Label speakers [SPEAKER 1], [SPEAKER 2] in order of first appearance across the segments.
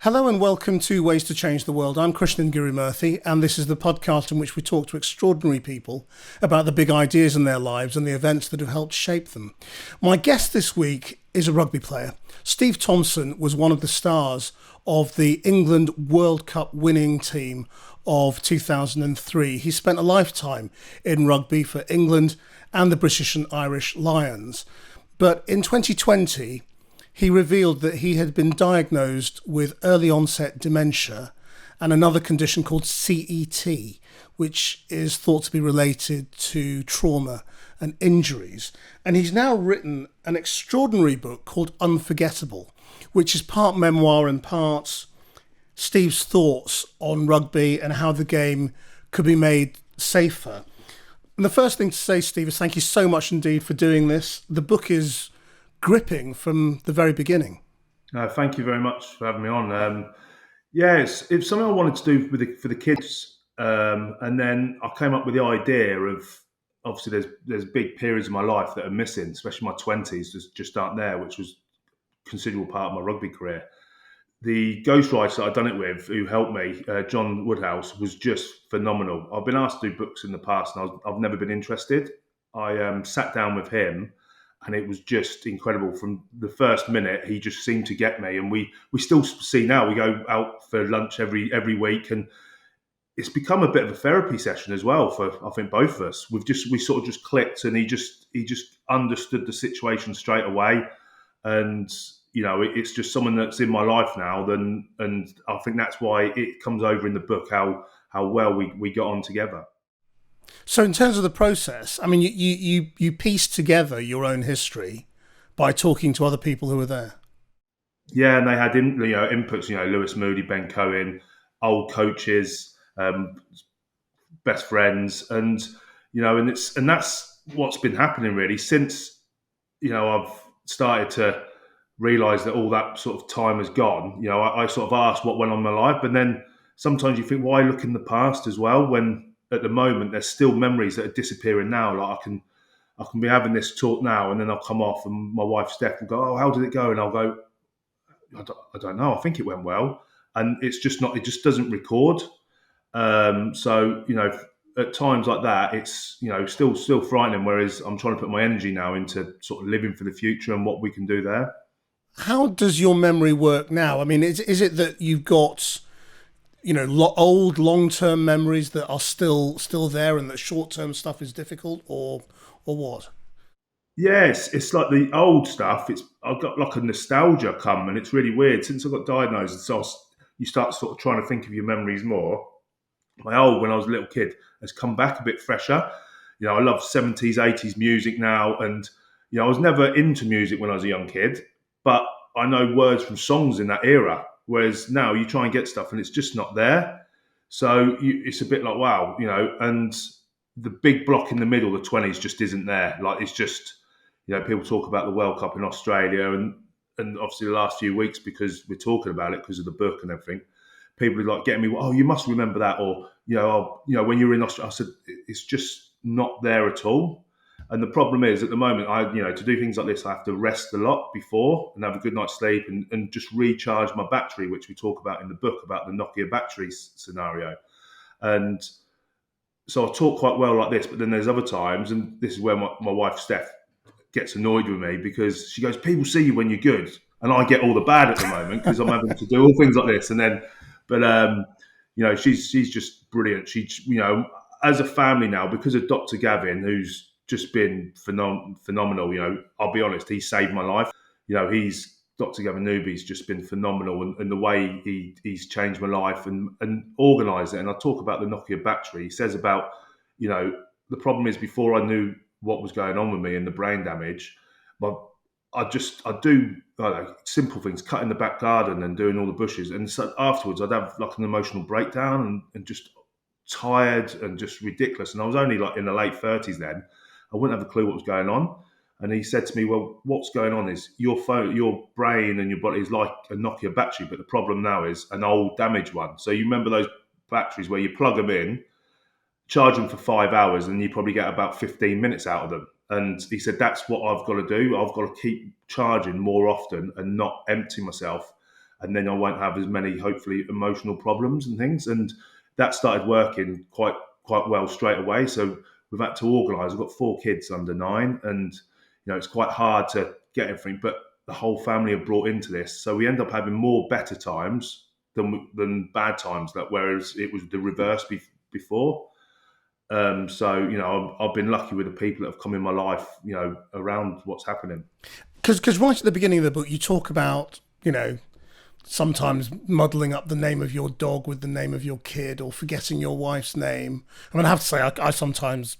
[SPEAKER 1] Hello and welcome to Ways to Change the World. I'm Krishnan guru-murthy, and this is the podcast in which we talk to extraordinary people about the big ideas in their lives and the events that have helped shape them. My guest this week is a rugby player. Steve Thompson was one of the stars of the England World Cup winning team of 2003. He spent a lifetime in rugby for England and the British and Irish Lions. But in 2020, he revealed that he had been diagnosed with early-onset dementia and another condition called CET, which is thought to be related to trauma and injuries. And he's now written an extraordinary book called Unforgettable, which is part memoir and part Steve's thoughts on rugby and how the game could be made safer. And the first thing to say, Steve, is thank you so much indeed for doing this. The book is gripping from the very beginning.
[SPEAKER 2] Thank you very much for having me on. It's something I wanted to do for the kids, and then I came up with the idea of, obviously there's big periods of my life that are missing, especially my 20s just aren't there, which was a considerable part of my rugby career. The ghostwriter I'd done it with, who helped me, John Woodhouse, was just phenomenal. I've been asked to do books in the past, and I've never been interested. I sat down with him, and it was just incredible. From the first minute, he just seemed to get me. And we still see now, we go out for lunch every week, and it's become a bit of a therapy session as well for, I think, both of us. We sort of just clicked, and he just understood the situation straight away. And, it's just someone that's in my life now. And I think that's why it comes over in the book, how well we got on together.
[SPEAKER 1] So in terms of the process, I mean, you pieced together your own history by talking to other people who were there.
[SPEAKER 2] Yeah, and they had inputs, Lewis Moody, Ben Cohen, old coaches, best friends, and that's what's been happening really since I've started to realise that all that sort of time has gone. I sort of asked what went on in my life, but then sometimes you think, why look in the past as well when at the moment there's still memories that are disappearing now. Like I can be having this talk now, and then I'll come off, and my wife Steph will go, "Oh, how did it go?" And I'll go, "I don't know. I think it went well." And it's just not. It just doesn't record. So at times like that, it's still frightening. Whereas I'm trying to put my energy now into sort of living for the future and what we can do there.
[SPEAKER 1] How does your memory work now? I mean, is it that you've got old long-term memories that are still there, and that short-term stuff is difficult, or what?
[SPEAKER 2] Yes, it's like the old stuff. I've got like a nostalgia come, and it's really weird since I got diagnosed. So you start sort of trying to think of your memories more. My old, when I was a little kid, has come back a bit fresher. I love 70s, 80s music now, and I was never into music when I was a young kid, but I know words from songs in that era. Whereas now you try and get stuff and it's just not there. So it's a bit like, wow, and the big block in the middle, the 20s, just isn't there. Like it's just, people talk about the World Cup in Australia and obviously the last few weeks, because we're talking about it because of the book and everything, people are like getting me, oh, you must remember that. Or, when you were in Australia, I said, it's just not there at all. And the problem is, at the moment, to do things like this, I have to rest a lot before and have a good night's sleep and just recharge my battery, which we talk about in the book about the Nokia battery scenario. And so I talk quite well like this, but then there's other times, and this is where my wife Steph gets annoyed with me, because she goes, people see you when you're good, and I get all the bad at the moment because I'm having to do all things like this. And then, but she's just brilliant. She, as a family now, because of Dr. Gavin, who's just been phenomenal. I'll be honest, he saved my life. He's Dr. Gavin Newby's just been phenomenal, and the way he's changed my life and organised it. And I talk about the Nokia battery. He says about, the problem is, before I knew what was going on with me and the brain damage, I do simple things, cutting the back garden and doing all the bushes. And so afterwards I'd have like an emotional breakdown and just tired and just ridiculous. And I was only like in the late 30s then. I wouldn't have a clue what was going on. And he said to me, well, what's going on is your brain and your body is like a Nokia battery, but the problem now is an old damaged one. So you remember those batteries where you plug them in, charge them for 5 hours, and you probably get about 15 minutes out of them. And he said, that's what I've got to do. I've got to keep charging more often and not empty myself. and then I won't have as many, hopefully, emotional problems and things. And that started working quite well straight away. So we've had to organise. I've got 4 kids under 9, and it's quite hard to get everything, but the whole family are brought into this, so we end up having more better times than bad times. Whereas it was the reverse before. So I've been lucky with the people that have come in my life, around what's happening.
[SPEAKER 1] Because right at the beginning of the book, you talk about sometimes muddling up the name of your dog with the name of your kid, or forgetting your wife's name. I mean, I have to say, I sometimes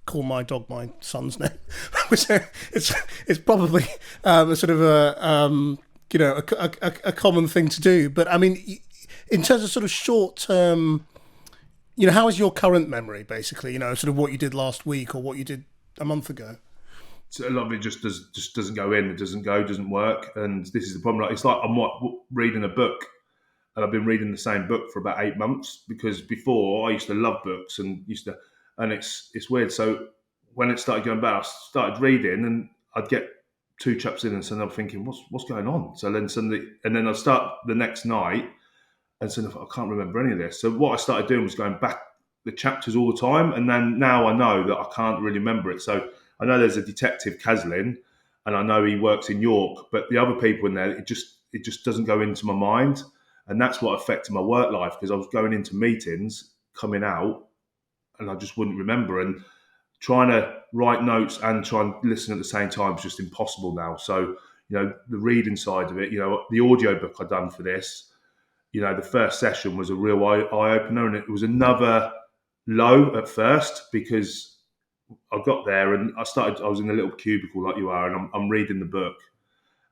[SPEAKER 1] call my dog my son's name, which it's probably a sort of a common thing to do. But I mean, in terms of sort of short term, how is your current memory, basically? Sort of what you did last week or what you did a month ago.
[SPEAKER 2] So a lot of it just doesn't go in. It doesn't work, and this is the problem. It's like I'm reading a book, and I've been reading the same book for about 8 months, because before I used to love books and it's weird. So when it started going back, I started reading, and I'd get 2 chapters in, and suddenly I'm thinking, what's going on? So then suddenly, and then I'd start the next night, and suddenly I can't remember any of this. So what I started doing was going back the chapters all the time, and then now I know that I can't really remember it. So I know there's a detective, Caslin, and I know he works in York, but the other people in there, it just doesn't go into my mind. And that's what affected my work life, because I was going into meetings, coming out, and I just wouldn't remember. And trying to write notes and try and listen at the same time is just impossible now. So, the reading side of it, the audio book I'd done for this, the first session was a real eye-opener, and it was another low at first, because I got there and I was in a little cubicle like you are, and I'm reading the book,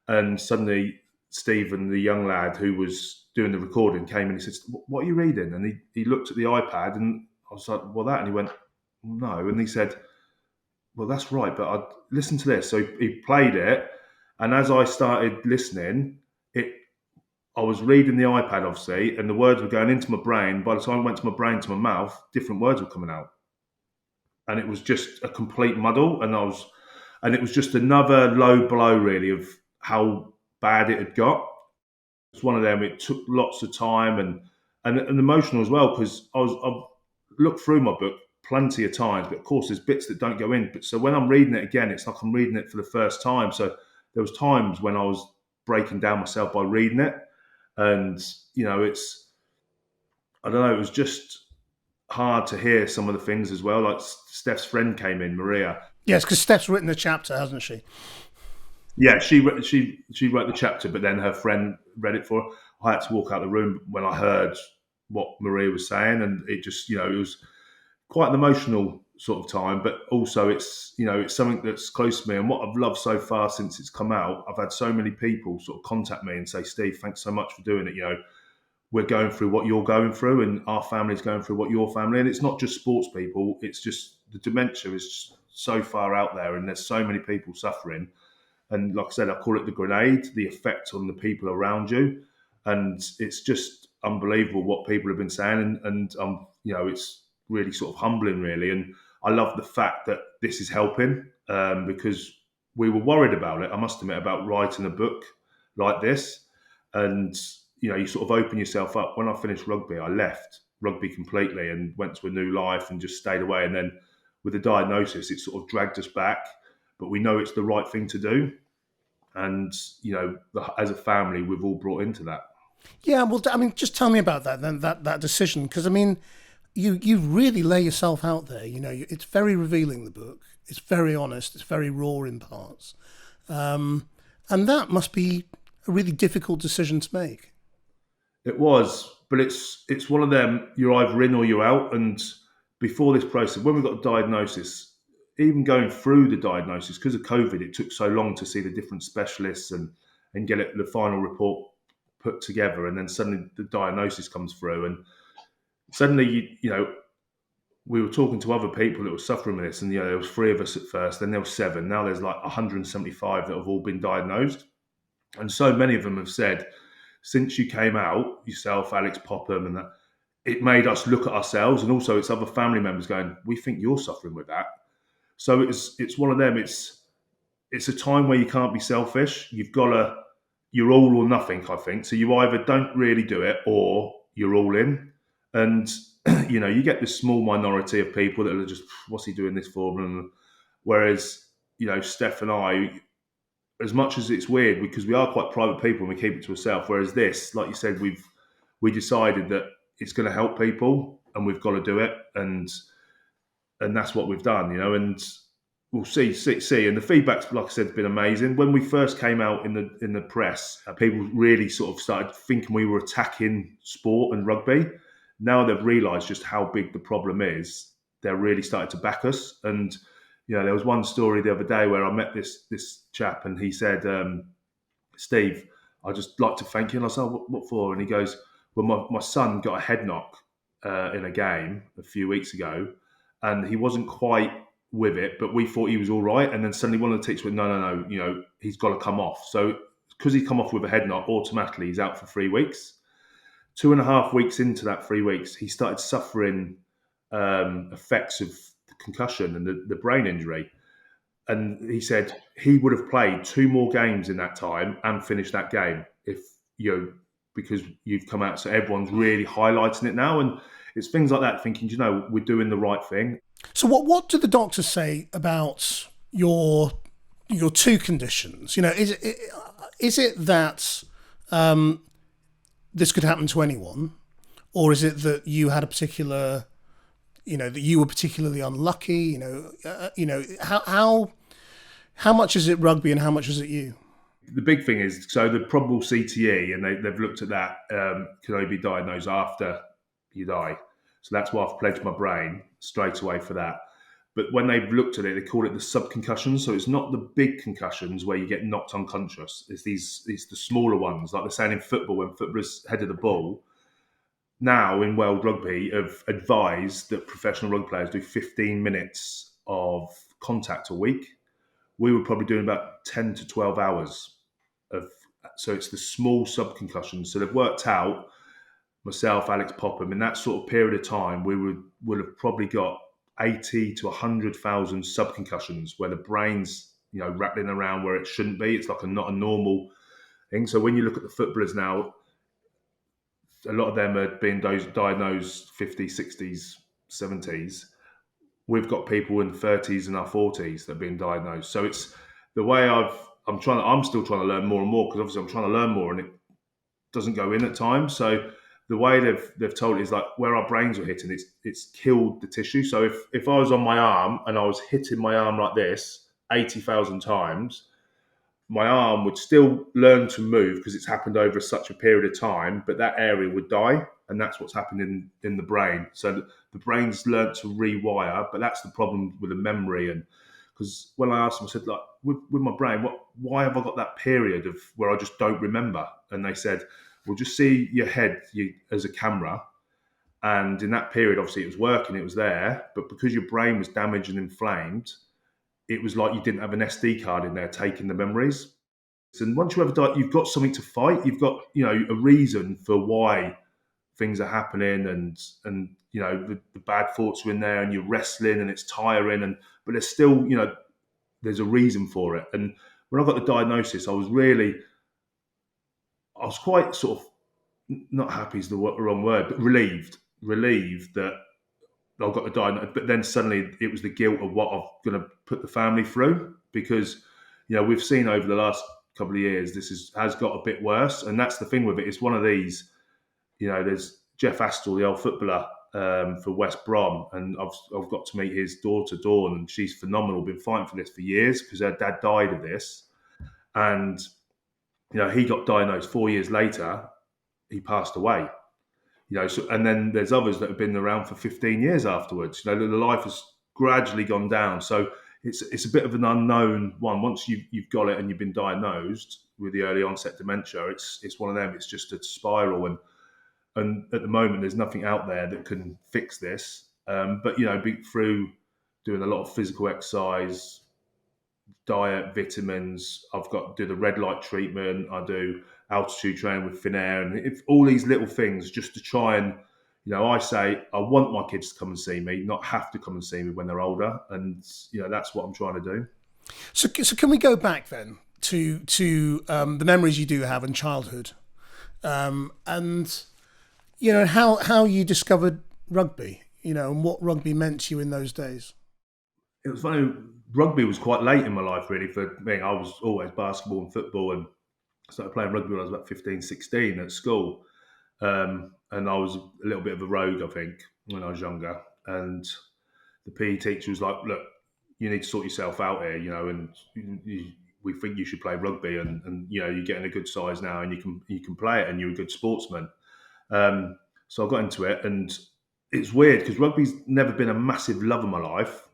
[SPEAKER 2] and suddenly Stephen, the young lad who was doing the recording, came and he said, "What are you reading?" And he looked at the iPad, and I was like, "Well, that," and he went, "No," and he said, "Well, that's right, but I listen to this." So he played it, and as I started listening, I was reading the iPad, obviously, and the words were going into my brain. By the time I went to my brain to my mouth, different words were coming out. And it was just a complete muddle, and it was just another low blow, really, of how bad it had got. It's one of them. It took lots of time and emotional as well, because I've looked through my book plenty of times, but of course there's bits that don't go in. But so when I'm reading it again, it's like I'm reading it for the first time. So there was times when I was breaking down myself by reading it, and I don't know, it was just hard to hear some of the things as well. Like Steph's friend came in, Maria.
[SPEAKER 1] Yes, because Steph's written a chapter, hasn't she?
[SPEAKER 2] Yeah, she wrote the chapter, but then her friend read it for her. I had to walk out the room when I heard what Maria was saying, and it just, it was quite an emotional sort of time. But also, it's something that's close to me, and what I've loved so far since it's come out. I've had so many people sort of contact me and say, "Steve, thanks so much for doing it. We're going through what you're going through, and our family's going through what your family." And it's not just sports people; it's just the dementia is so far out there, and there's so many people suffering. And like I said, I call it the grenade, the effect on the people around you, and it's just unbelievable what people have been saying, and it's really sort of humbling, really. And I love the fact that this is helping, because we were worried about it. I must admit, about writing a book like this, and you sort of open yourself up. When I finished rugby, I left rugby completely and went to a new life and just stayed away. And then with the diagnosis, it sort of dragged us back, but we know it's the right thing to do. And, as a family, we've all brought into that.
[SPEAKER 1] Yeah, well, I mean, just tell me about that then, that decision. Because, I mean, you really lay yourself out there. It's very revealing, the book. It's very honest. It's very raw in parts. And that must be a really difficult decision to make.
[SPEAKER 2] It was, but it's one of them, you're either in or you're out. And before this process, when we got the diagnosis, even going through the diagnosis, because of COVID, it took so long to see the different specialists and get the final report put together. And then suddenly the diagnosis comes through, and suddenly, we were talking to other people that were suffering with this, and there was 3 of us at first, then there was 7. Now there's like 175 that have all been diagnosed. And so many of them have said, since you came out, yourself, Alex Popham, and that, it made us look at ourselves, and also it's other family members going, "We think you're suffering with that." So it's one of them. It's a time where you can't be selfish. You've got to you're all or nothing, I think. So you either don't really do it or you're all in. And, you get this small minority of people that are just, what's he doing this for? Whereas, Steph and I, as much as it's weird because we are quite private people and we keep it to ourselves. Whereas this, like you said, we decided that it's going to help people and we've got to do it. And that's what we've done, and we'll see. And the feedback's, like I said, has been amazing. When we first came out in the press, people really sort of started thinking we were attacking sport and rugby. Now they've realised just how big the problem is. They're really starting to back us. And there was one story the other day where I met this chap, and he said, "Steve, I'd just like to thank you." And I said, "What for?" And he goes, "Well, my son got a head knock in a game a few weeks ago, and he wasn't quite with it, but we thought he was all right. And then suddenly one of the teachers went, no, he's got to come off. So because he's come off with a head knock, automatically he's out for 3 weeks. 2.5 weeks into that 3 weeks, he started suffering effects of the concussion and the brain injury. And he said he would have played 2 more games in that time and finished that game because you've come out. So everyone's really highlighting it now. And it's things like that, thinking, we're doing the right thing.
[SPEAKER 1] So what do the doctors say about your 2 conditions? Is it that this could happen to anyone, or is it that you had a particular, that you were particularly unlucky? How much is it rugby and how much is it you?
[SPEAKER 2] The big thing is, so the probable CTE, and they've looked at that, can only be diagnosed after you die. So that's why I've pledged my brain straight away for that. But when they've looked at it, they call it the subconcussions. So it's not the big concussions where you get knocked unconscious. It's the smaller ones, like they're saying in football when footballers headed the ball. Now in World Rugby have advised that professional rugby players do 15 minutes of contact a week. We were probably doing about 10 to 12 hours so it's the small subconcussions. So they've worked out, myself, Alex Popham, in that sort of period of time, we would have probably got 80 to 100,000 subconcussions where the brain's, rattling around where it shouldn't be. It's like not a normal thing. So when you look at the footballers now, a lot of them are being diagnosed 50s, 60s, 70s. We've got people in 30s and our 40s that are being diagnosed. So it's the way I'm still trying to learn more and more, because obviously I'm trying to learn more and it doesn't go in at times. So the way they've told it is like where our brains are hitting, it's killed the tissue. So if I was on my arm and I was hitting my arm like this 80,000 times, my arm would still learn to move because it's happened over such a period of time, but that area would die. And that's what's happened in the brain. So the brain's learned to rewire, but that's the problem with the memory. And because when I asked them, I said, like, with my brain, why have I got that period of where I just don't remember? And they said, well, just see your head as a camera. And in that period, obviously, it was working, it was there. But because your brain was damaged and inflamed, it was like you didn't have an SD card in there taking the memories. And once you have you've got something to fight. You've got, a reason for why things are happening, and the bad thoughts are in there, and you're wrestling, and it's tiring, but there's still, there's a reason for it. And when I got the diagnosis, I was quite sort of, not happy is the wrong word, but relieved that I got the diagnosis. But then suddenly it was the guilt of what I'm going to put the family through, because we've seen over the last couple of years this has got a bit worse. And that's the thing with it. It's one of these, there's Jeff Astle, the old footballer for West Brom, and I've got to meet his daughter Dawn, and she's phenomenal. Been fighting for this for years because her dad died of this, and he got diagnosed 4 years later. He passed away. So, and then there's others that have been around for 15 years afterwards. The life has gradually gone down. So it's a bit of an unknown one. Once you've got it and you've been diagnosed with the early onset dementia, it's one of them. It's just a spiral, and at the moment there's nothing out there that can fix this. But through doing a lot of physical exercise, diet, vitamins, I've got to do the red light treatment. I do altitude training with thin air, and all these little things just to try and, I say I want my kids to come and see me, not have to come and see me when they're older, and that's what I'm trying to do.
[SPEAKER 1] So can we go back then to the memories you do have in childhood, and how you discovered rugby, and what rugby meant to you in those days.
[SPEAKER 2] It was funny. Rugby was quite late in my life, really. For me, I was always basketball and football, and I started playing rugby when I was about 15, 16 at school. And I was a little bit of a rogue, I think, when I was younger. And the PE teacher was like, "Look, you need to sort yourself out here, and we think you should play rugby, and you're getting a good size now, and you can play it, and you're a good sportsman." So I got into it, and it's weird because rugby's never been a massive love of my life.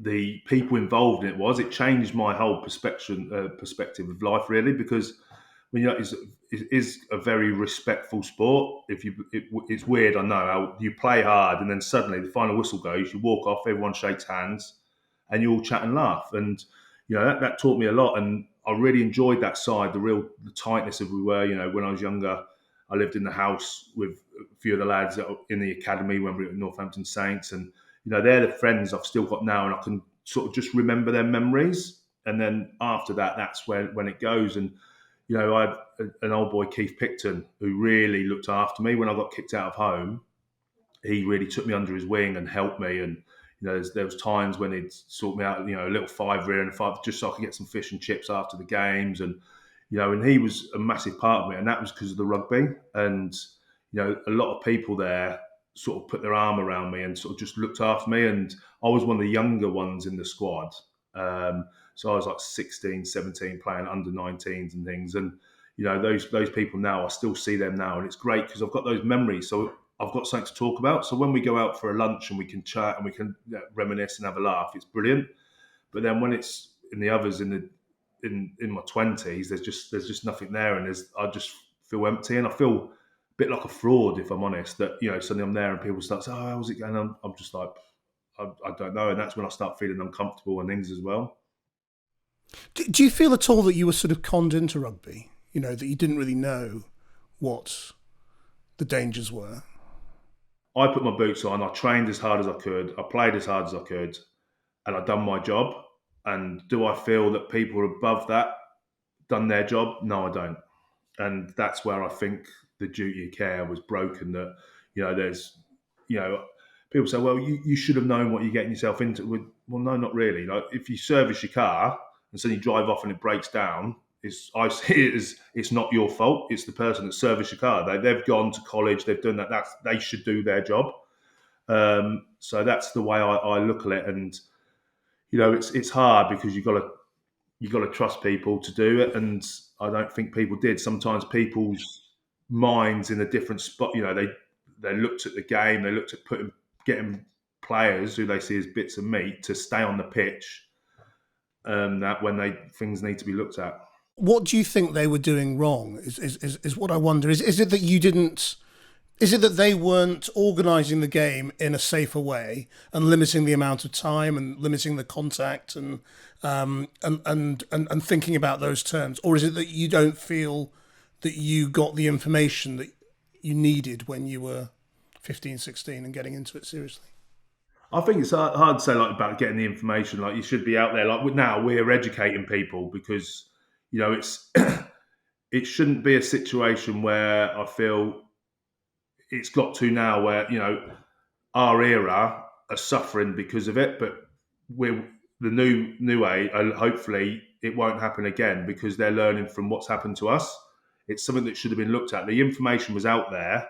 [SPEAKER 2] The people involved in it changed my whole perspective of life, really, because when it is a very respectful sport. It's weird, I know, how you play hard and then suddenly the final whistle goes, you walk off, everyone shakes hands, and you all chat and laugh. And that taught me a lot, and I really enjoyed that side, the tightness of we were. When I was younger, I lived in the house with a few of the lads that were in the academy when we were at Northampton Saints, and they're the friends I've still got now, and I can sort of just remember their memories. And then after that, that's when it goes. And I had an old boy, Keith Picton, who really looked after me when I got kicked out of home. He really took me under his wing and helped me. And there was times when he'd sort me out, a little fiver and five, just so I could get some fish and chips after the games. And and he was a massive part of me, and that was because of the rugby. And a lot of people there sort of put their arm around me and sort of just looked after me. And I was one of the younger ones in the squad. So I was like 16, 17 playing under 19s and things. And, those people now, I still see them now. And it's great because I've got those memories. So I've got something to talk about. So when we go out for a lunch and we can chat and we can reminisce and have a laugh, it's brilliant. But then when it's in the others in my 20s, there's just nothing there. And I just feel empty. And I feel a bit like a fraud, if I'm honest, that, suddenly I'm there and people start saying, "Oh, how's it going?" I'm just like, I don't know. And that's when I start feeling uncomfortable and things as well.
[SPEAKER 1] Do you feel at all that you were sort of conned into rugby? That you didn't really know what the dangers were?
[SPEAKER 2] I put my boots on. I trained as hard as I could. I played as hard as I could, and I done my job. And do I feel that people above that done their job? No, I don't. And that's where I think the duty of care was broken. That there's people say, "Well, you should have known what you're getting yourself into." Well, no, not really. Like if you service your car and suddenly you drive off and it breaks down, I see it as it's not your fault. It's the person that serviced your car. They've gone to college. They've done that. They should do their job. So that's the way I look at it. And it's hard because you've got to trust people to do it. And I don't think people did. Sometimes people's minds in a different spot. They looked at the game. They looked at getting players who they see as bits of meat to stay on the pitch. That when things need to be looked at.
[SPEAKER 1] What do you think they were doing wrong? Is what I wonder. Is it that you didn't? Is it that they weren't organising the game in a safer way and limiting the amount of time and limiting the contact and thinking about those terms, or is it that you don't feel that you got the information that you needed when you were 15, 16 and getting into it seriously?
[SPEAKER 2] I think it's hard to say about getting the information. Like you should be out there. Like now we're educating people because it's it shouldn't be a situation where I feel it's got to now where our era are suffering because of it, but we're the new age, and hopefully it won't happen again because they're learning from what's happened to us. It's something that should have been looked at. The information was out there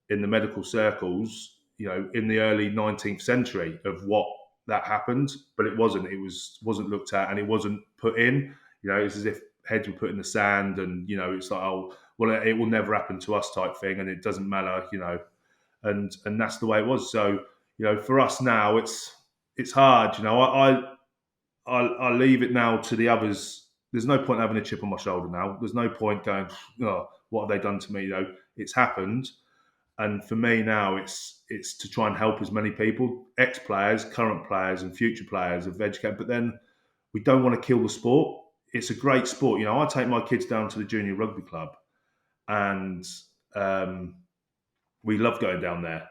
[SPEAKER 2] in the medical circles, in the early 19th century of what that happened, but it wasn't. It wasn't looked at and it wasn't put in. It's as if heads were put in the sand, and it's like, oh, well, it will never happen to us type thing, and it doesn't matter, and that's the way it was. So, for us now, it's hard. I leave it now to the others. There's no point having a chip on my shoulder now. There's no point going, "Oh, what have they done to me?" It's happened. And for me now, it's to try and help as many people, ex-players, current players, and future players of educate. But then we don't want to kill the sport. It's a great sport. I take my kids down to the junior rugby club, and we love going down there.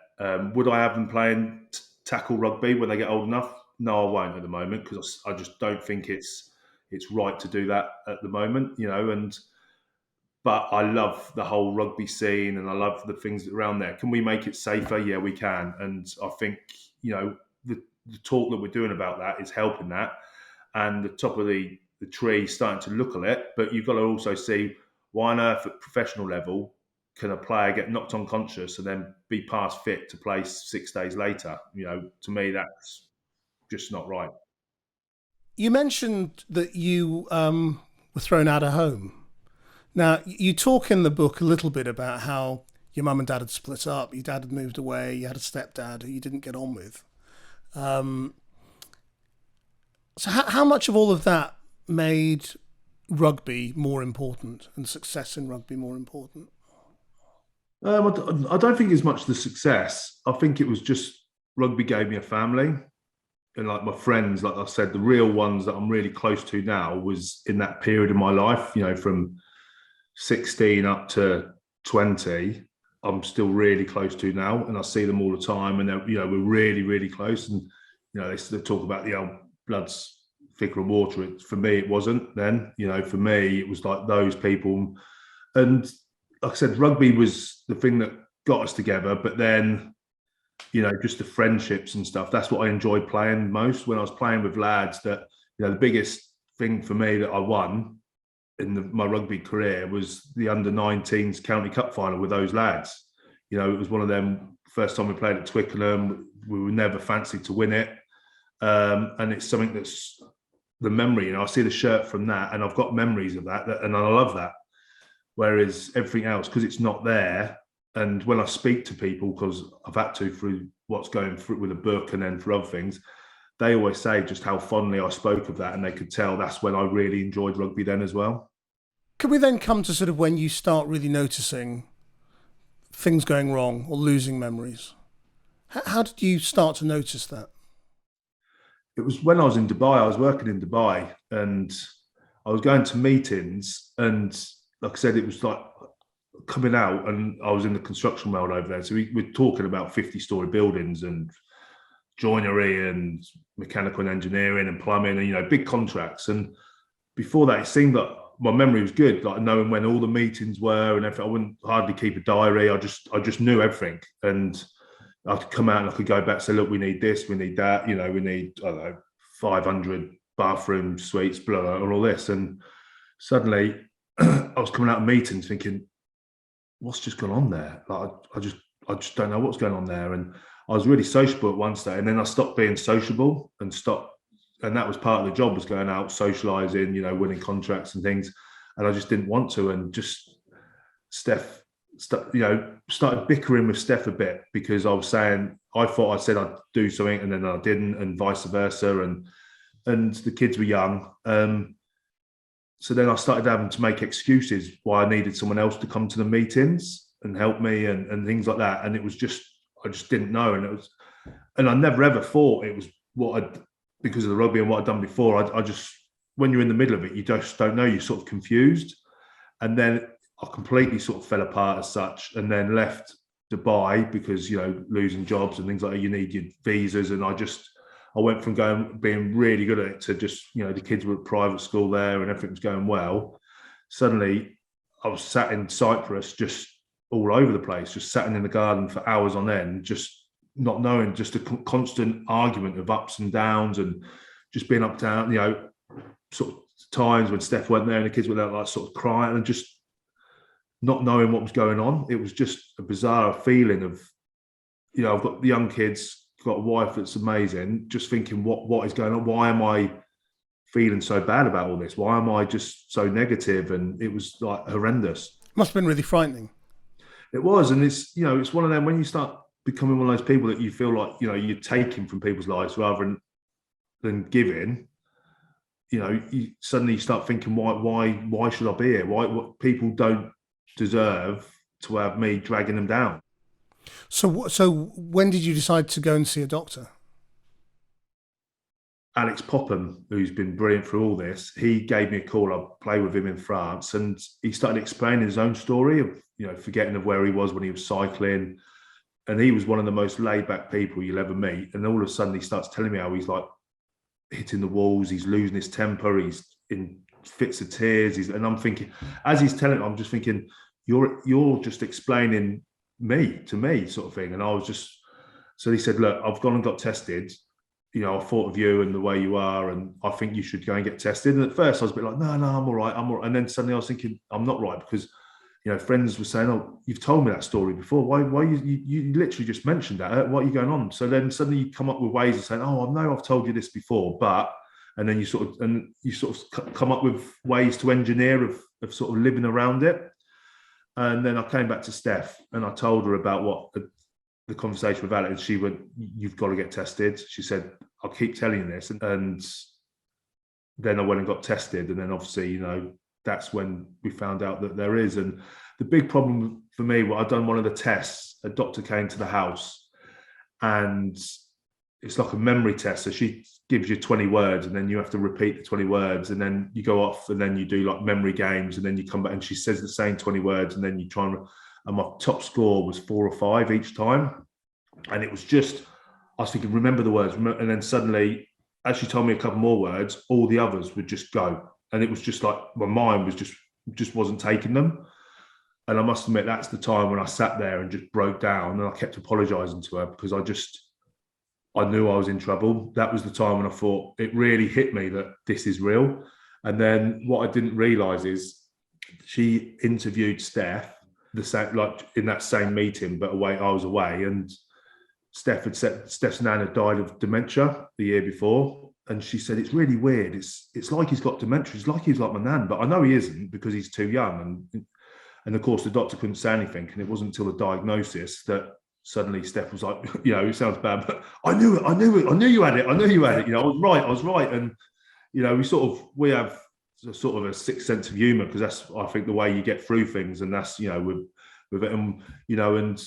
[SPEAKER 2] Would I have them playing tackle rugby when they get old enough? No, I won't at the moment because I just don't think it's it's right to do that at the moment, but I love the whole rugby scene and I love the things around there. Can we make it safer? Yeah, we can. And I think, the talk that we're doing about that is helping that. And the top of the tree starting to look at it. But you've got to also see why on earth at professional level can a player get knocked unconscious and then be past fit to play 6 days later? To me, that's just not right.
[SPEAKER 1] You mentioned that you were thrown out of home. Now, you talk in the book a little bit about how your mum and dad had split up, your dad had moved away, you had a stepdad who you didn't get on with. So how much of all of that made rugby more important and success in rugby more important?
[SPEAKER 2] I don't think it's much the success. I think it was just rugby gave me a family. And like my friends, like I said, the real ones that I'm really close to now was in that period of my life, from 16 up to 20, I'm still really close to now. And I see them all the time. And, we're really, really close. And, they talk about the old blood's thicker than water. For me, it wasn't then. For me, it was like those people. And like I said, rugby was the thing that got us together. But then, just the friendships and stuff. That's what I enjoyed playing most when I was playing with lads. That the biggest thing for me that I won in my rugby career was the under-19s county cup final with those lads. It was one of them first time we played at Twickenham. We were never fancied to win it, and it's something that's the memory. I see the shirt from that, and I've got memories of that, and I love that. Whereas everything else, because it's not there. And when I speak to people, because I've had to through what's going through with a book and then for other things, they always say just how fondly I spoke of that. And they could tell that's when I really enjoyed rugby then as well.
[SPEAKER 1] Could we then come to sort of when you start really noticing things going wrong or losing memories? How did you start to notice that?
[SPEAKER 2] It was when I was in Dubai. I was working in Dubai and I was going to meetings. And like I said, it was like coming out, and I was in the construction world over there. So we're talking about 50-story buildings and joinery and mechanical and engineering and plumbing and, big contracts. And before that, it seemed like my memory was good, like knowing when all the meetings were and everything. I wouldn't hardly keep a diary. I just knew everything. And I could come out and I could go back and say, look, we need this, we need that, we need, I don't know, 500 bathroom suites, blah, blah, and all this. And suddenly I was coming out of meetings thinking, what's just gone on there? Like, I just don't know what's going on there. And I was really sociable at one stage, and then I stopped being sociable and that was part of the job, was going out, socializing, winning contracts and things. And I just didn't want to. And just started bickering with Steph a bit, because I was saying, I thought I said I'd do something and then I didn't, and vice versa. And the kids were young. So then I started having to make excuses why I needed someone else to come to the meetings and help me and things like that. And it was just, I just didn't know. And I never ever thought it was because of the rugby and what I'd done before. I just, when you're in the middle of it, you just don't know, you're sort of confused. And then I completely sort of fell apart as such, and then left Dubai because, losing jobs and things like that, you need your visas. And I went from being really good at it to just, the kids were at private school there and everything was going well. Suddenly I was sat in Cyprus, just all over the place, just sat in the garden for hours on end, just not knowing, just a constant argument of ups and downs, and just being up down, sort of times when Steph went there and the kids were there, like sort of crying and just not knowing what was going on. It was just a bizarre feeling of, I've got the young kids, got a wife that's amazing, just thinking what is going on? Why am I feeling so bad about all this? Why am I just so negative? And it was like horrendous.
[SPEAKER 1] Must have been really frightening.
[SPEAKER 2] It was. And it's, it's one of them, when you start becoming one of those people that you feel like, you're taking from people's lives rather than giving, you suddenly start thinking, why should I be here? What people don't deserve to have me dragging them down.
[SPEAKER 1] So when did you decide to go and see a doctor?
[SPEAKER 2] Alex Popham, who's been brilliant through all this, he gave me a call. I played with him in France, and he started explaining his own story of, forgetting of where he was when he was cycling. And he was one of the most laid back people you'll ever meet. And all of a sudden he starts telling me how he's like hitting the walls, he's losing his temper, he's in fits of tears. And I'm thinking, as he's telling it, I'm just thinking, you're just explaining me to me, sort of thing. And I was just, so he said, look, I've gone and got tested. You know, I thought of you and the way you are, and I think you should go and get tested. And at first I was a bit like, no, I'm all right. And then suddenly I was thinking, I'm not right, because, you know, friends were saying, oh, you've told me that story before. Why you literally just mentioned that. What are you going on? So then suddenly you come up with ways of saying, oh, I know I've told you this before, but, and then you sort of come up with ways to engineer of sort of living around it. And then I came back to Steph and I told her about what the conversation with Alex, and she went, you've got to get tested. She said, I'll keep telling you this. And then I went and got tested. And then obviously, you know, that's when we found out that there is. And the big problem for me, well, I'd done one of the tests, a doctor came to the house, and it's like a memory test. So she gives you 20 words and then you have to repeat the 20 words, and then you go off and then you do like memory games, and then you come back and she says the same 20 words, and then you try and my top score was 4 or 5 each time. And it was just, I was thinking, remember the words. And then suddenly, as she told me a couple more words, all the others would just go. And it was just like, my mind was just wasn't taking them. And I must admit, that's the time when I sat there and just broke down, and I kept apologizing to her because I knew I was in trouble. That was the time when I thought it really hit me that this is real. And then what I didn't realize is she interviewed Steph the same, like in that same meeting, but I was away, and Steph had said Steph's nan had died of dementia the year before, and she said it's really weird. It's like he's got dementia. It's like he's like my nan, but I know he isn't because he's too young. And of course the doctor couldn't say anything, and it wasn't until the diagnosis that suddenly Steph was like, you know, it sounds bad, but I knew it. I knew you had it. You know, I was right. And you know, we have sort of a sixth sense of humor, because that's, I think, the way you get through things, and that's, you know, with it, and you know, and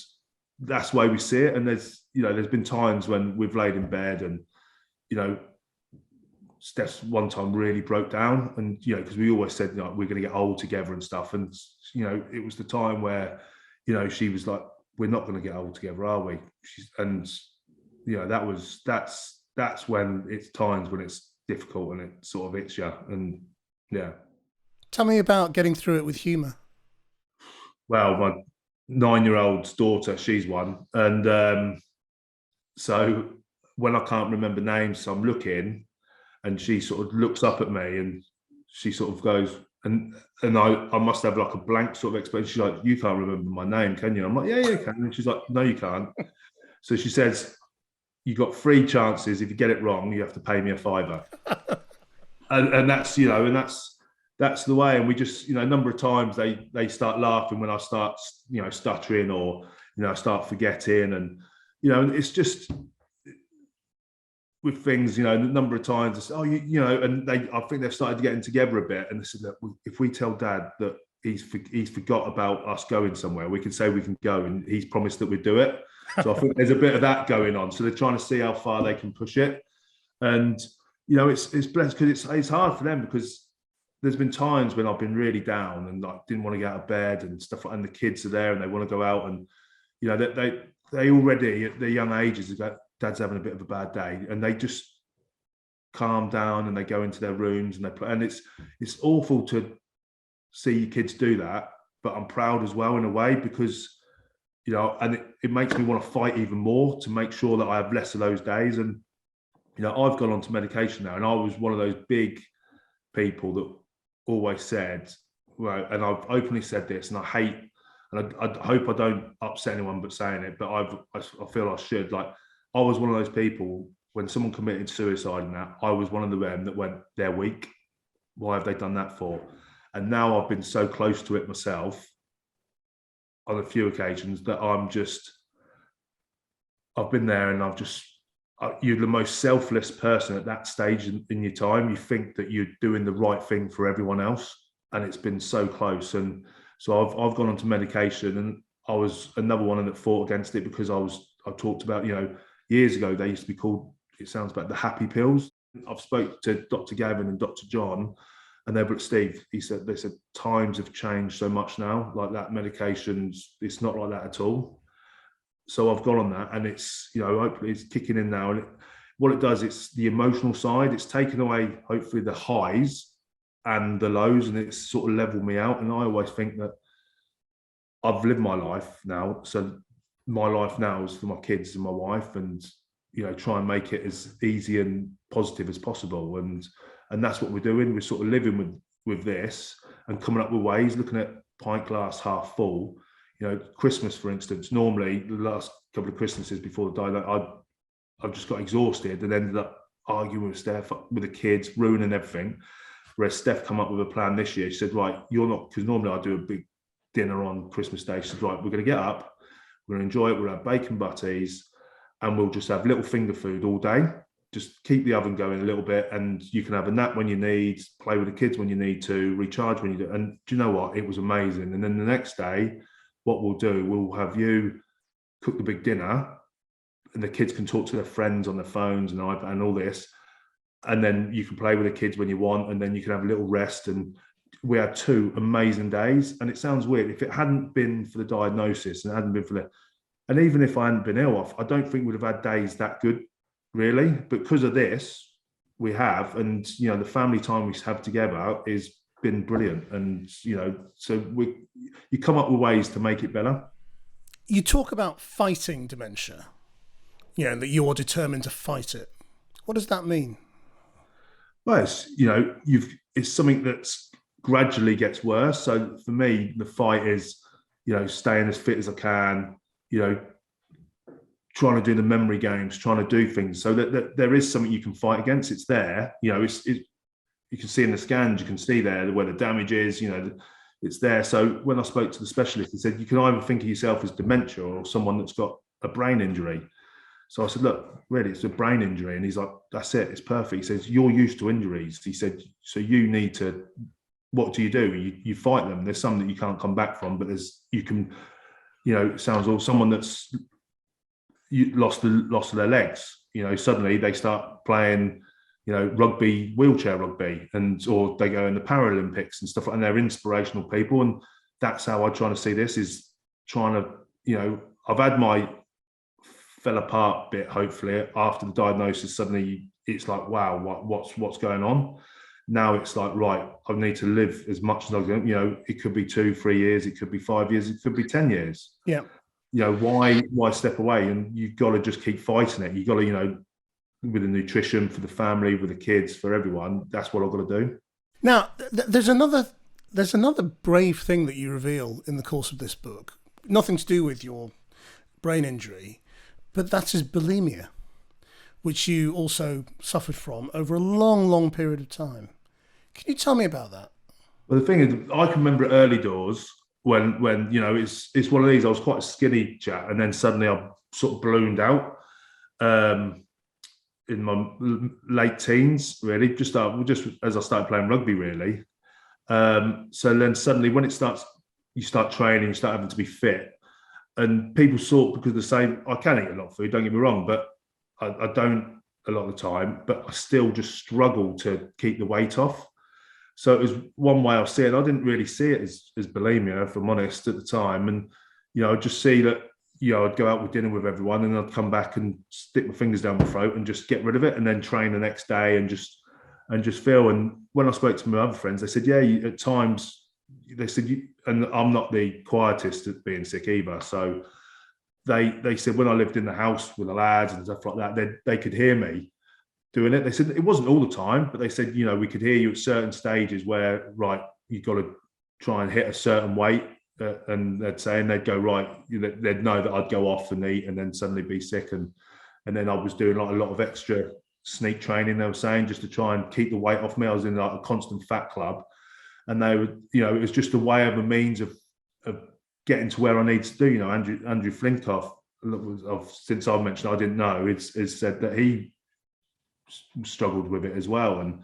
[SPEAKER 2] that's the way we see it. And there's been times when we've laid in bed, and you know, Steph's one time really broke down, and you know, because we always said, you know, we're going to get old together and stuff, and you know, it was the time where, you know, she was like, we're not going to get old together, are we? And you know, that's when it's times when it's difficult and it sort of hits you. And yeah.
[SPEAKER 1] Tell me about getting through it with humour.
[SPEAKER 2] Well, my 9-year-old's daughter, she's one. And so when I can't remember names, so I'm looking, and she sort of looks up at me, and she sort of goes, and I must have like a blank sort of expression. She's like, you can't remember my name, can you? I'm like, yeah, you can. And she's like, no, you can't. So she says, you got 3 chances. If you get it wrong, you have to pay me a £5. and that's, you know, and that's the way. And we just, you know, a number of times they start laughing when I start, you know, stuttering, or, you know, I start forgetting. And, you know, it's just with things, you know, a number of times, it's, oh, you know, and I think they've started getting together a bit. And they said that if we tell Dad that he's forgot about us going somewhere, we can say we can go, and he's promised that we'd do it. So I think there's a bit of that going on. So they're trying to see how far they can push it. And, you know, it's blessed, because it's hard for them, because there's been times when I've been really down and I didn't want to get out of bed and stuff, and the kids are there and they want to go out, and, you know, they already at their young ages go, Dad's having a bit of a bad day, and they just calm down and they go into their rooms and they play. And it's awful to see kids do that, but I'm proud as well in a way, because, you know, and it makes me want to fight even more to make sure that I have less of those days. And, you know, I've gone on to medication now, and I was one of those big people that always said, well, and I've openly said this, and I hate, and I hope I don't upset anyone but saying it, but I feel I should, like, I was one of those people, when someone committed suicide and that, I was one of them that went, they're weak. Why have they done that for? And now I've been so close to it myself on a few occasions that I've been there, and you're the most selfless person at that stage in your time. You think that you're doing the right thing for everyone else, and it's been so close. And so I've gone on to medication, and I was another one that fought against it, because I talked about, you know, years ago, they used to be called, it sounds bad, the happy pills. I've spoke to Dr. Gavin and Dr. John, and they were at Steve. They said times have changed so much now. Like, that medications, it's not like that at all. So I've gone on that, and it's, you know, hopefully it's kicking in now. And what it does, it's the emotional side. It's taken away, hopefully, the highs, and the lows, and it's sort of leveled me out. And I always think that I've lived my life now, so my life now is for my kids and my wife, and try and make it as easy and positive as possible. And that's what we're doing. We're sort of living with this and coming up with ways, looking at pint glass half full. Christmas, for instance, normally the last couple of Christmases before the diet, I've just got exhausted and ended up arguing with Steph, with the kids, ruining everything. Whereas Steph come up with a plan this year. She said, right, you're not, because normally I do a big dinner on Christmas Day. She said, right, we're going to get up, we're going to enjoy it, we'll have bacon butties, and we'll just have little finger food all day. Just keep the oven going a little bit, and you can have a nap when you need, play with the kids when you need to, recharge when you do. And do you know what? It was amazing. And then the next day, what we'll do, we'll have you cook the big dinner, and the kids can talk to their friends on their phones and iPad and all this. And then you can play with the kids when you want, and then you can have a little rest. And we had 2 amazing days. And it sounds weird. If it hadn't been for the diagnosis and it hadn't been for and even if I hadn't been ill, I don't think we'd have had days that good, really. But because of this, we have. And, the family time we have together has been brilliant. And, so you come up with ways to make it better.
[SPEAKER 1] You talk about fighting dementia, and that you're determined to fight it. What does that mean?
[SPEAKER 2] Well, it's something that's gradually gets worse. So for me, the fight is, staying as fit as I can, trying to do the memory games, trying to do things. So that there is something you can fight against. It's there, you can see in the scans, you can see there where the damage is, it's there. So when I spoke to the specialist, he said, you can either think of yourself as dementia or someone that's got a brain injury. So I said, look, really, it's a brain injury. And he's like, that's it, it's perfect. He says, you're used to injuries. He said, so you need to, what do? You fight them. There's some that you can't come back from, but it sounds like someone that's lost their legs, suddenly they start playing, rugby, wheelchair rugby, or they go in the Paralympics and stuff, and they're inspirational people. And that's how I try to see this, is trying to, I've had my fell apart bit, hopefully, after the diagnosis. Suddenly it's like, wow, what's going on? Now it's like, right, I need to live as much as I can. It could be 2-3 years, it could be 5 years, it could be 10 years.
[SPEAKER 1] Yeah.
[SPEAKER 2] Why step away? And you've got to just keep fighting it. You've got to, with the nutrition for the family, with the kids, for everyone, that's what I've got to do.
[SPEAKER 1] Now, there's another brave thing that you reveal in the course of this book. Nothing to do with your brain injury, but that is bulimia, which you also suffered from over a long, long period of time. Can you tell me about that?
[SPEAKER 2] Well, the thing is, I can remember early doors when it's one of these. I was quite a skinny chap, and then suddenly I sort of ballooned out in my late teens, really, just as I started playing rugby, really. So then suddenly, when you start training, you start having to be fit, and people sort, because the same. I can eat a lot of food, don't get me wrong, but I don't a lot of the time. But I still just struggle to keep the weight off. So it was one way I see it. I didn't really see it as bulimia, if I'm honest, at the time. And, I'd just see that, I'd go out with dinner with everyone, and I'd come back and stick my fingers down my throat and just get rid of it, and then train the next day and just feel. And when I spoke to my other friends, they said, yeah, at times, they said, and I'm not the quietest at being sick either. So they said, when I lived in the house with the lads and stuff like that, they could hear me doing it. They said it wasn't all the time, but they said, we could hear you at certain stages where, right, you've got to try and hit a certain weight. And they'd say, and they'd go, right, they'd know that I'd go off and eat and then suddenly be sick. And then I was doing like a lot of extra sneak training, they were saying, just to try and keep the weight off me. I was in like a constant fat club. And they would, it was just a way of a means of getting to where I need to do. Andrew Flintoff, since I mentioned I didn't know, it's said that he struggled with it as well. And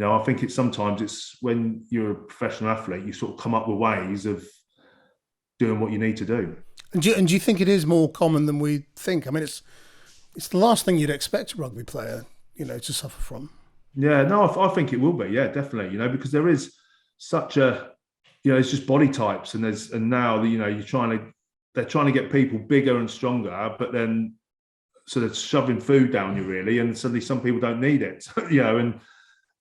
[SPEAKER 2] I think sometimes it's when you're a professional athlete, you sort of come up with ways of doing what you need to do.
[SPEAKER 1] And do you think it is more common than we think? I mean, it's the last thing you'd expect a rugby player, to suffer from.
[SPEAKER 2] Yeah, no, I think it will be. Yeah, definitely. Because there is such a, it's just body types, and now they're trying to get people bigger and stronger, but then so they're shoving food down you, really, and suddenly some people don't need it.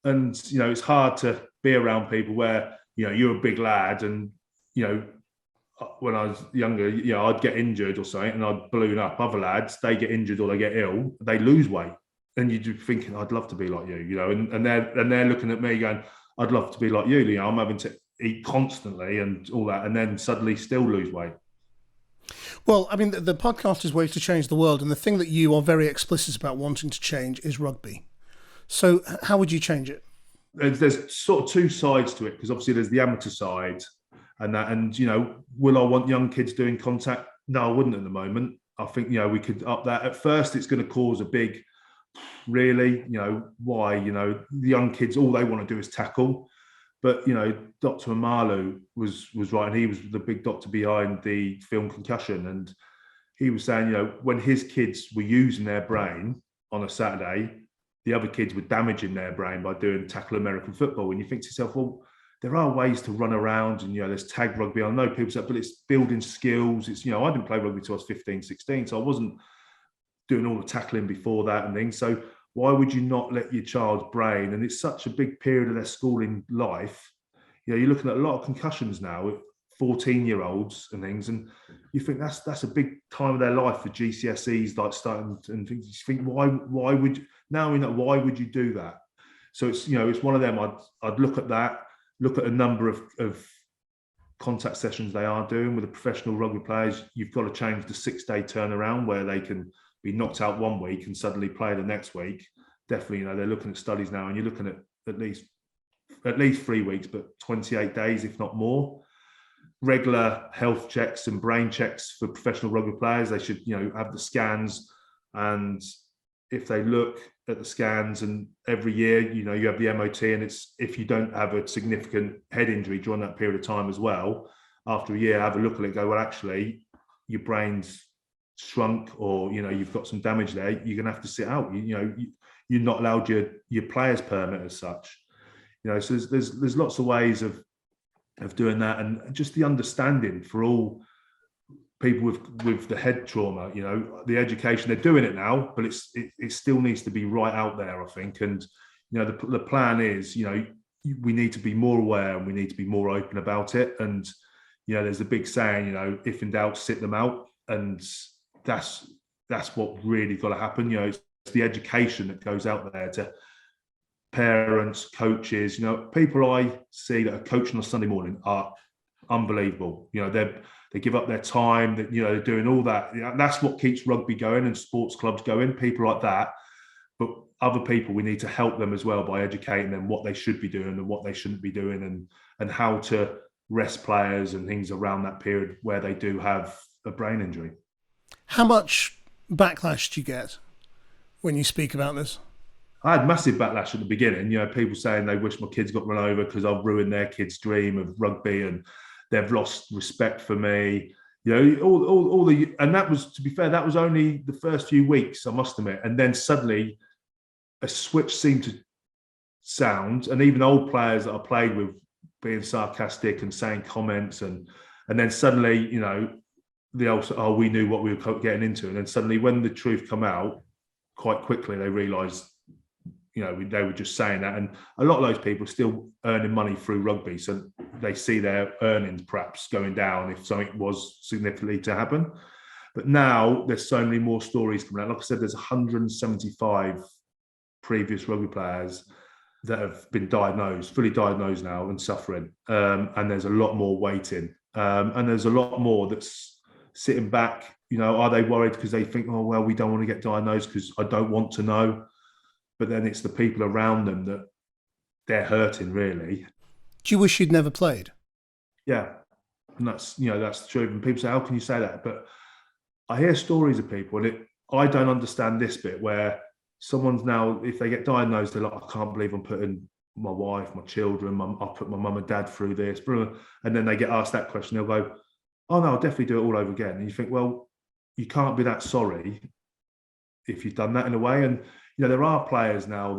[SPEAKER 2] And it's hard to be around people where, you're a big lad and, when I was younger, I'd get injured or something and I'd balloon up. Other lads, they get injured or they get ill, they lose weight. And you're thinking, I'd love to be like you, and they're looking at me going, I'd love to be like you, I'm having to eat constantly and all that, and then suddenly still lose weight.
[SPEAKER 1] Well, I mean, the podcast is Ways to Change the World, and the thing that you are very explicit about wanting to change is rugby. So how would you change it?
[SPEAKER 2] There's sort of two sides to it, because obviously there's the amateur side and that, and, will I want young kids doing contact? No, I wouldn't at the moment. I think, we could up that. At first, it's going to cause a big, really, why, the young kids, all they want to do is tackle. But, Dr. Amalu was right, and he was the big doctor behind the film Concussion. And he was saying, when his kids were using their brain on a Saturday, the other kids were damaging their brain by doing tackle American football. And you think to yourself, well, there are ways to run around and, there's tag rugby. I know people say, but it's building skills. It's, I didn't play rugby until I was 15, 16. So I wasn't doing all the tackling before that and things. So why would you not let your child's brain, and it's such a big period of their schooling life, you're looking at a lot of concussions now with 14-year-olds and things, and you think that's a big time of their life for GCSEs, like starting and things. You think, why would why would you do that? So it's, it's one of them. I'd look at that, look at a number of contact sessions they are doing with the professional rugby players. You've got to change the 6-day turnaround where they can be knocked out one week and suddenly play the next week. Definitely, they're looking at studies now, and you're looking at least 3 weeks, but 28 days, if not more. Regular health checks and brain checks for professional rugby players. They should, have the scans, and if they look at the scans, and every year, you have the MOT, and it's, if you don't have a significant head injury during that period of time as well, after a year, have a look at it, go, well, actually, your brain's shrunk, or you've got some damage there, you're gonna have to sit out. You're not allowed your player's permit as such. So there's lots of ways of doing that, and just the understanding for all people with the head trauma. The education, they're doing it now, but it still needs to be right out there, I think. And the plan is, we need to be more aware and we need to be more open about it. And there's a big saying, if in doubt, sit them out. And that's what really got to happen. It's the education that goes out there to parents, coaches. People I see that are coaching on Sunday morning are unbelievable. They give up their time. That they're doing all that. That's what keeps rugby going and sports clubs going. People like that. But other people, we need to help them as well by educating them what they should be doing and what they shouldn't be doing, and how to rest players and things around that period where they do have a brain injury.
[SPEAKER 1] How much backlash do you get when you speak about this?
[SPEAKER 2] I had massive backlash at the beginning. People saying they wish my kids got run over because I've ruined their kids' dream of rugby, and they've lost respect for me. All the, and that was, to be fair, that was only the first few weeks, I must admit. And then suddenly a switch seemed to sound, and even old players that I played with being sarcastic and saying comments, and then suddenly, the old, oh, we knew what we were getting into. And then suddenly when the truth come out, quite quickly they realised, they were just saying that. And a lot of those people are still earning money through rugby, so they see their earnings perhaps going down if something was significantly to happen. But now there's so many more stories coming out. Like I said, there's 175 previous rugby players that have been fully diagnosed now and suffering. And there's a lot more waiting. And there's a lot more that's sitting back. Are they worried because they think, oh, well, we don't want to get diagnosed because I don't want to know. But then it's the people around them that they're hurting, really.
[SPEAKER 1] Do you wish you'd never played?
[SPEAKER 2] Yeah. And that's the truth. And people say, how can you say that? But I hear stories of people, and I don't understand this bit where someone's now, if they get diagnosed, they're like, I can't believe I'm putting my wife, my children, I'll put my mum and dad through this. And then they get asked that question, they'll go, oh no, I'll definitely do it all over again. And you think, well, you can't be that sorry if you've done that in a way. And there are players now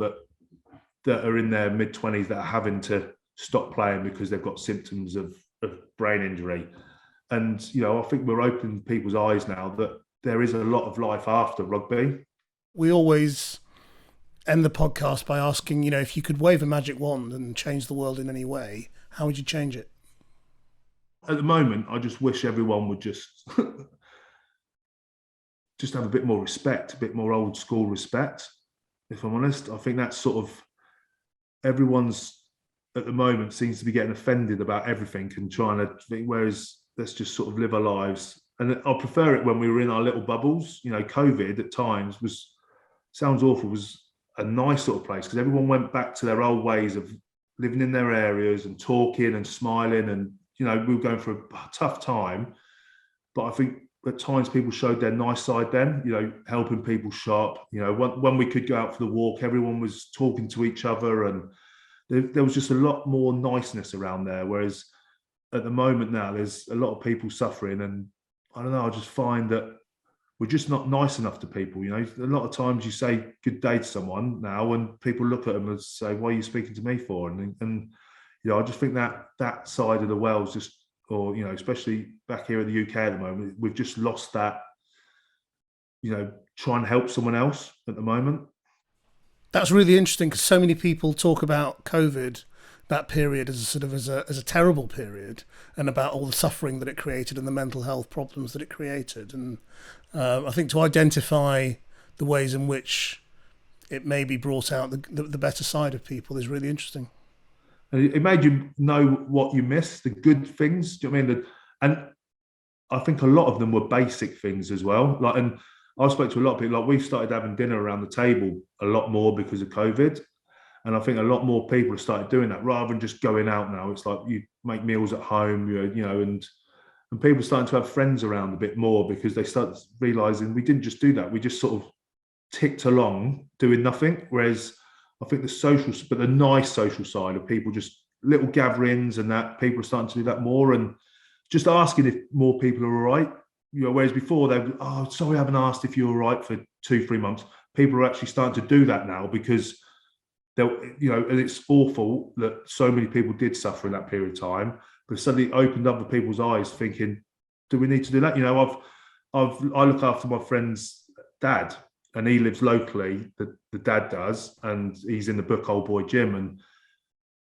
[SPEAKER 2] that are in their mid-20s that are having to stop playing because they've got symptoms of brain injury. And I think we're opening people's eyes now that there is a lot of life after rugby.
[SPEAKER 1] We always end the podcast by asking, if you could wave a magic wand and change the world in any way, how would you change it?
[SPEAKER 2] At the moment, I just wish everyone would just have a bit more respect, a bit more old school respect. If I'm honest, I think that's sort of everyone's at the moment seems to be getting offended about everything and trying to think, whereas let's just sort of live our lives. And I prefer it when we were in our little bubbles. COVID at times sounds awful, was a nice sort of place because everyone went back to their old ways of living in their areas and talking and smiling. And, we were going through a tough time. But I think at times people showed their nice side then, helping people shop. When we could go out for the walk, everyone was talking to each other and there was just a lot more niceness around there. Whereas at the moment now, there's a lot of people suffering. And I don't know, I just find that we're just not nice enough to people. A lot of times you say good day to someone now and people look at them and say, what are you speaking to me for? And I just think that side of the world's just, or, especially back here in the UK at the moment, we've just lost that, try and help someone else at the moment.
[SPEAKER 1] That's really interesting because so many people talk about COVID, that period, as a terrible period, and about all the suffering that it created and the mental health problems that it created. And I think to identify the ways in which it maybe brought out the better side of people is really interesting.
[SPEAKER 2] And it made you know what you missed, the good things. Do you know what I mean? And I think a lot of them were basic things as well. And I spoke to a lot of people. We've started having dinner around the table a lot more because of COVID. And I think a lot more people have started doing that rather than just going out now. It's like you make meals at home, and people are starting to have friends around a bit more because they start realizing we didn't just do that. We just sort of ticked along doing nothing. Whereas I think the nice social side of people, just little gatherings and that, people are starting to do that more and just asking if more people are all right. Whereas before they were, oh, sorry, I haven't asked if you're all right for 2-3 months. People are actually starting to do that now because and it's awful that so many people did suffer in that period of time, but it suddenly opened other people's eyes thinking, do we need to do that? I look after my friend's dad and he lives locally, the dad does, and he's in the book Old Boy Jim, and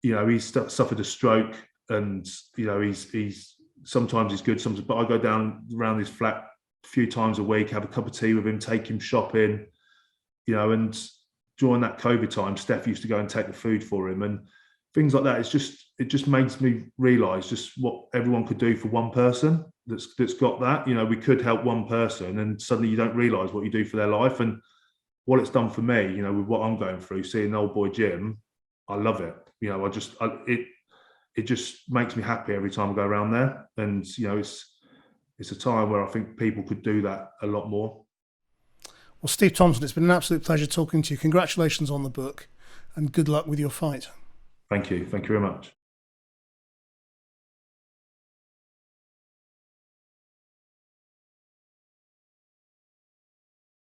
[SPEAKER 2] he's suffered a stroke, and he's sometimes he's good, sometimes, but I go down around his flat a few times a week, have a cup of tea with him, take him shopping, and during that COVID time, Steph used to go and take the food for him and things like that. It just makes me realise just what everyone could do for one person that's got that. We could help one person and suddenly you don't realise what you do for their life. And what it's done for me, with what I'm going through, seeing Old Boy Jim, I love it. It just makes me happy every time I go around there. And, it's a time where I think people could do that a lot more.
[SPEAKER 1] Well, Steve Thompson, it's been an absolute pleasure talking to you. Congratulations on the book and good luck with your fight.
[SPEAKER 2] Thank you. Thank you very much.